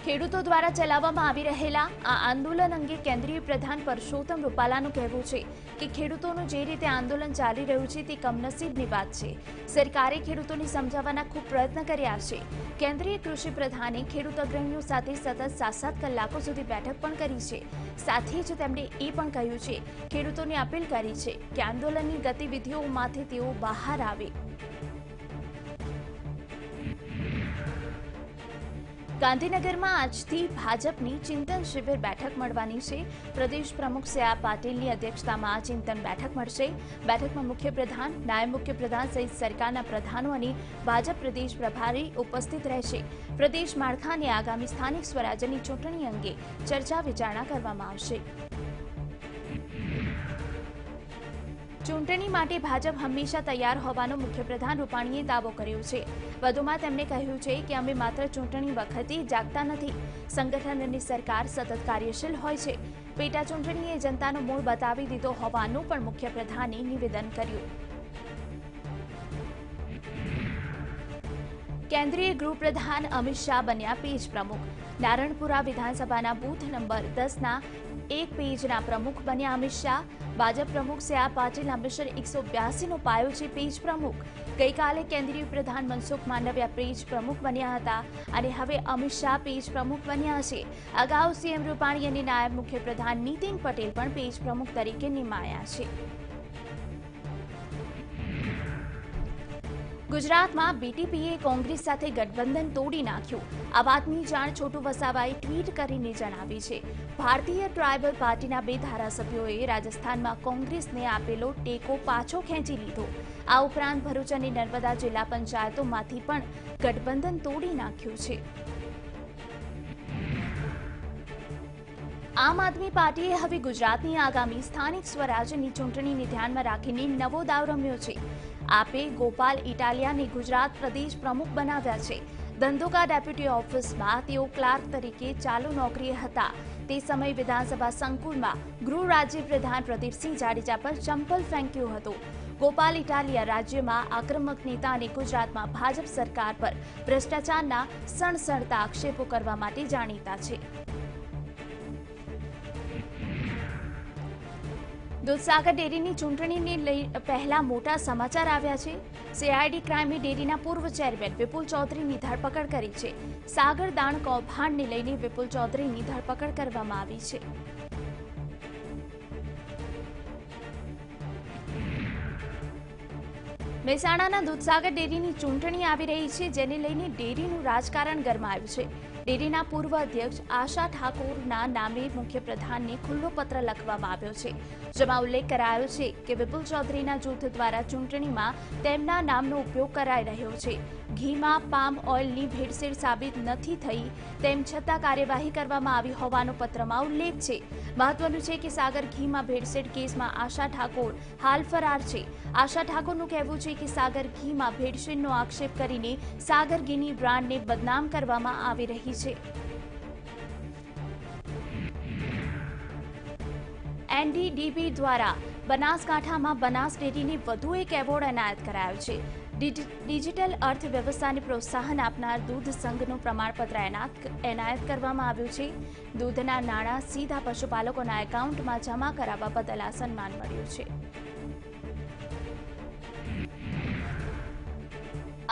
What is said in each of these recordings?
ખેડૂતો દ્વારા ચલાવવામાં આવી રહેલા આ આંદોલન અંગે કેન્દ્રીય પ્રધાન પરસોત્તમ રૂપાલાનું કહેવું છે કે ખેડૂતોનું જે રીતે આંદોલન ચાલી રહ્યું છે તે કમનસીબની વાત છે. સરકારે ખેડૂતોને સમજાવવાના ખૂબ પ્રયત્ન કર્યા છે. કેન્દ્રીય કૃષિ પ્રધાને ખેડૂત અગ્રણીઓ સાથે સતત 7-7 કલાકો સુધી બેઠક પણ કરી છે. સાથે જ તેમણે એ પણ કહ્યું છે, ખેડૂતોને અપીલ કરી છે કે આંદોલનની ગતિવિધિઓમાંથી તેઓ બહાર આવે. ગાંધીનગરમાં આજથી ભાજપની ચિંતન શિબિર બેઠક મળવાની છે. પ્રદેશ પ્રમુખ સી.આર. પાટીલની અધ્યક્ષતામાં આ ચિંતન બેઠક મળશે. બેઠકમાં મુખ્યપ્રધાન, નાયબ મુખ્યપ્રધાન સહિત સરકારના પ્રધાનો અને ભાજપ પ્રદેશ પ્રભારી ઉપસ્થિત રહેશે. પ્રદેશ માળખા અને આગામી સ્થાનિક સ્વરાજ્યની ચૂંટણી અંગે ચર્ચા વિચારણા કરવામાં આવશે. ચૂંટણી માટે ભાજપ હંમેશા તૈયાર હોવાનો મુખ્યપ્રધાન રૂપાણીએ દાવો કર્યો છે. વધુમાં તેમણે કહ્યું છે કે અમે માત્ર ચૂંટણી વખતે જાગતા નથી. સંગઠન અને સરકાર સતત કાર્યશીલ હોય છે. પેટા ચૂંટણીએ જનતાનો મૂળ બતાવી દીધો હોવાનું પણ મુખ્યપ્રધાને નિવેદન કર્યું. કેન્દ્રીય ગૃહપ્રધાન અમિત શાહ બન્યા પેજ પ્રમુખ. નારણપુરા વિધાનસભાના બૂથ નંબર 10ના એક પેજના પ્રમુખ બન્યા અમિત શાહ. ભાજપ પ્રમુખ સી.આર. પાટીલ હંમેશા 182નો પાયો છે પેજ પ્રમુખ. ગઈકાલે કેન્દ્રીય પ્રધાન મનસુખ માંડવિયા પેજ પ્રમુખ બન્યા હતા અને હવે અમિત શાહ પેજ પ્રમુખ બન્યા છે. અગાઉ સીએમ રૂપાણી અને નાયબ મુખ્યપ્રધાન નીતિન પટેલ પણ પેજ પ્રમુખ તરીકે નિમાયા છે. ગુજરાતમાં બીટીપીએ કોંગ્રેસ સાથે ગઠબંધન તોડી નાખ્યું. આ વાતની જાણ છોટુ વસાવાએ ટ્વીટ કરીને જણાવી છે. ભારતીય ટ્રાયબલ પાર્ટીના 2 ધારાસભ્યોએ રાજસ્થાનમાં કોંગ્રેસને આપેલો ટેકો પાછો ખેંચી લીધો. આ ઉપરાંત ભરૂચ અને નર્મદા જિલ્લા પંચાયતોમાંથી પણ ગઠબંધન તોડી નાખ્યું છે. આમ આદમી પાર્ટીએ હવે ગુજરાતની આગામી સ્થાનિક સ્વરાજ્યની ચૂંટણીને ધ્યાનમાં રાખીને નવો દાવ રમ્યો છે. આપે ગોપાલ ઇટાલિયાને ગુજરાત પ્રદેશ પ્રમુખ બનાવ્યા છે. ધંધુકા ડેપ્યુટી ઓફિસમાં તેઓ ક્લાર્ક તરીકે ચાલુ નોકરીએ હતા. તે સમયે વિધાનસભા સંકુલમાં ગૃહ રાજ્ય પ્રધાન પ્રદીપસિંહ જાડેજા પર ચંપલ ફેંક્યું હતું. ગોપાલ ઇટાલિયા રાજ્યમાં આક્રમક નેતા અને ગુજરાતમાં ભાજપ સરકાર પર ભ્રષ્ટાચારના સણસણતા આક્ષેપો કરવા માટે જાણીતા છે. દૂધસાગર ડેરીની ચૂંટણીને લઈ પહેલા મોટા સમાચાર આવ્યા છે. સીઆઈડી ક્રાઇમે ડેરીના પૂર્વ ચેરમેન વિપુલ ચૌધરીની ધરપકડ કરી છે. સાગર દાણ કૌભાંડને લઈને વિપુલ ચૌધરીની ધરપકડ કરવામાં આવી છે. મહેસાણાના દૂધસાગર ડેરીની ચૂંટણી આવી રહી છે, જેને લઈને ડેરીનું રાજકારણ ગરમાયું છે. ડેરીના પૂર્વ અધ્યક્ષ આશા ઠાકોરના નામે મુખ્યપ્રધાનને ખુલ્લો પત્ર લખવામાં આવ્યો છે, જેમાં ઉલ્લેખ કરાયો છે કે વિપુલ ચૌધરીના જૂથ દ્વારા ચૂંટણીમાં તેમના નામનો ઉપયોગ કરાઈ રહ્યો છે. ઘીમાં પામ ઓઇલની ભેળસેળ સાબિત નથી થઈ, તેમ છતાં કાર્યવાહી કરવામાં આવી હોવાનો પત્રમાં ઉલ્લેખ છે. મહત્વનું છે કે સાગર ઘીમાં ભેળસેળ કેસમાં આશા ઠાકોર હાલ ફરાર છે. આશા ઠાકોરનું કહેવું છે કે સાગર ઘીમાં ભેળસેળનો આક્ષેપ કરીને સાગર ઘીની બ્રાન્ડને બદનામ કરવામાં આવી રહી છે. એનડીડીબી દ્વારા બનાસકાંઠામાં બનાસ ડેરીને વધુ એક એવોર્ડ એનાયત કરાયો છે. ડિજિટલ અર્થવ્યવસ્થાને પ્રોત્સાહન આપનાર દૂધ સંઘનું પ્રમાણપત્ર એનાયત કરવામાં આવ્યું છે. દૂધના નાણાં સીધા પશુપાલકોના એકાઉન્ટમાં જમા કરાવવા બદલ આ સન્માન મળ્યું છે.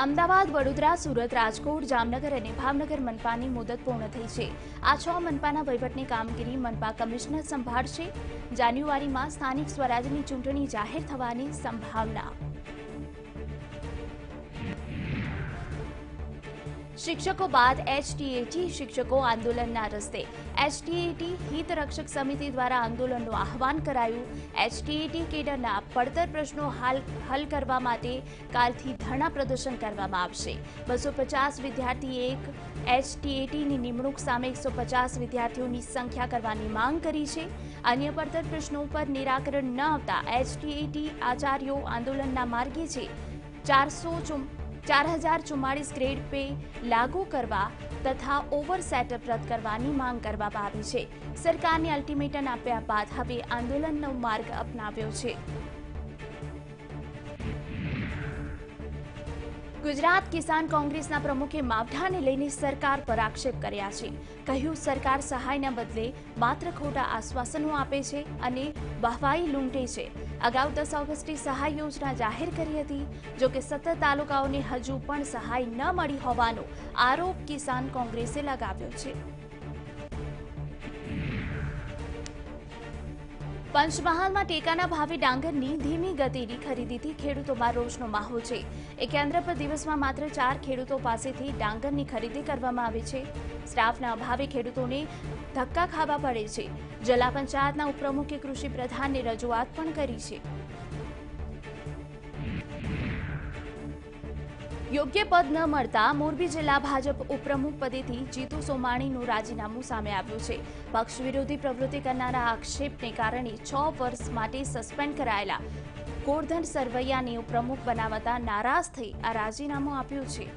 અમદાવાદ, વડોદરા, સુરત, રાજકોટ, જામનગર અને ભાવનગર મનપાની મુદત પૂર્ણ થઈ છે. આ 6 મનપાના વહીવટની કામગીરી મનપા કમિશનર સંભાળશે. જાન્યુઆરીમાં સ્થાનિક સ્વરાજ્યની ચૂંટણી જાહેર થવાની સંભાવના. શિક્ષકો બાદ એચટીએટી શિક્ષકો આંદોલનના રસ્તે. એચટીએટી હિત રક્ષક સમિતિ દ્વારા આંદોલનનું આહવાન કરાયું. એચટીએટી કેડરના પડતર પ્રશ્નો હલ કરવા માટે કાલથી ધરણા પ્રદર્શન કરવામાં આવશે. 250 વિદ્યાર્થીએ એક એચટીએટીની નિમણૂક સામે 150 વિદ્યાર્થીઓની સંખ્યા કરવાની માંગ કરી છે. અન્ય પડતર પ્રશ્નો પર નિરાકરણ ન આવતા એચટીએટી આચાર્યો આંદોલનના માર્ગે છે. 4044 ગ્રેડ પે લાગુ કરવા તથા ઓવર સેટઅપ રદ કરવાની માંગ કરવામાં આવી છે. સરકારને અલ્ટિમેટમ આપ્યા બાદ હવે આંદોલનનો માર્ગ અપનાવ્યો છે. ગુજરાત કિસાન કોંગ્રેસના પ્રમુખે માવઠાને લઈને સરકાર પર આક્ષેપ કર્યા છે. કહ્યું, સરકાર સહાયના બદલે માત્ર ખોટા આશ્વાસનો આપે છે અને વાહવાઈ લૂંટે છે. અગાઉ 10 ઓગસ્ટે સહાય યોજના જાહેર કરી હતી. જોકે 17 તાલુકાઓને હજુ પણ સહાય ન મળી હોવાનો આરોપ કિસાન કોંગ્રેસે લગાવ્યો છે. પંચમહાલમાં ટેકાના ભાવે ડાંગરની ધીમી ગતિની ખરીદીથી ખેડૂતોમાં રોષનો માહોલ છે. એક કેન્દ્ર પર દિવસમાં માત્ર 4 ખેડૂતો પાસેથી ડાંગરની ખરીદી કરવામાં આવે છે. સ્ટાફના અભાવે ખેડૂતોને ધક્કા ખાવા પડે છે. જિલ્લા પંચાયતના ઉપપ્રમુખે કૃષિ પ્રધાનને રજૂઆત પણ કરી છે. યોગ્ય પદ ન મળતા મોરબી જિલ્લા ભાજપ ઉપપ્રમુખ પદેથી જીતુ સોમાણીનું રાજીનામું સામે આવ્યું છે. પક્ષ વિરોધી પ્રવૃત્તિ કરનારા આક્ષેપને કારણે 6 વર્ષ માટે સસ્પેન્ડ કરાયેલા ગોરધન સરવૈયાને ઉપપ્રમુખ બનાવતા નારાજ થઈ આ રાજીનામું આપ્યું છે.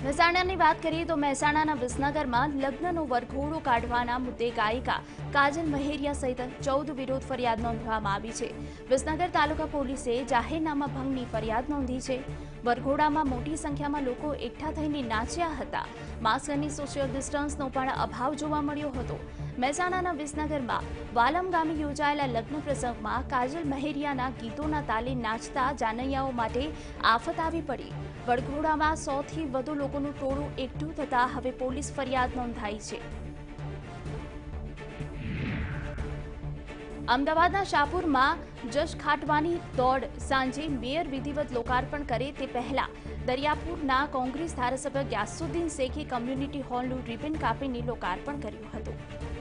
મહેસાણાની વાત કરીએ તો મહેસાણાના વિસનગરમાં લગ્નનો વરઘોડો કાઢવાના મુદ્દે ગાયિકા કાજલ મહેરિયા સહિત 14 વિરોધ ફરિયાદ નોંધવામાં આવી છે. વિસનગર તાલુકા પોલીસે જાહેરનામા ભંગની ફરિયાદ નોંધી છે. વરઘોડામાં મોટી સંખ્યામાં લોકો એકઠા થઈને નાચ્યા હતા. માસ્ક અને સોશિયલ ડિસ્ટન્સનો પણ અભાવ જોવા મળ્યો હતો. મહેસાણાના વિસનગરમાં વાલમ ગામે યોજાયેલા લગ્ન પ્રસંગમાં કાજલ મહેરિયાના ગીતોના તાલે નાચતા જાનૈયાઓ માટે આફત આવી પડી. વરઘોડામાં 100 થી વધુ લોકોનું ટોળું એકઠું થતા હવે પોલીસ ફરિયાદ નોંધાઈ છે. અમદાવાદના શાહપુરમાં જશ ખાટવાની દોડ સાંજે મેયર વિધિવત લોકાર્પણ કરે તે પહેલા દરિયાપુરના કોંગ્રેસ ધારાસભ્ય ગ્યાસુદ્દીન શેખે કમ્યુનિટી હોલનું રિબન કાપીને લોકાર્પણ કર્યું હતું.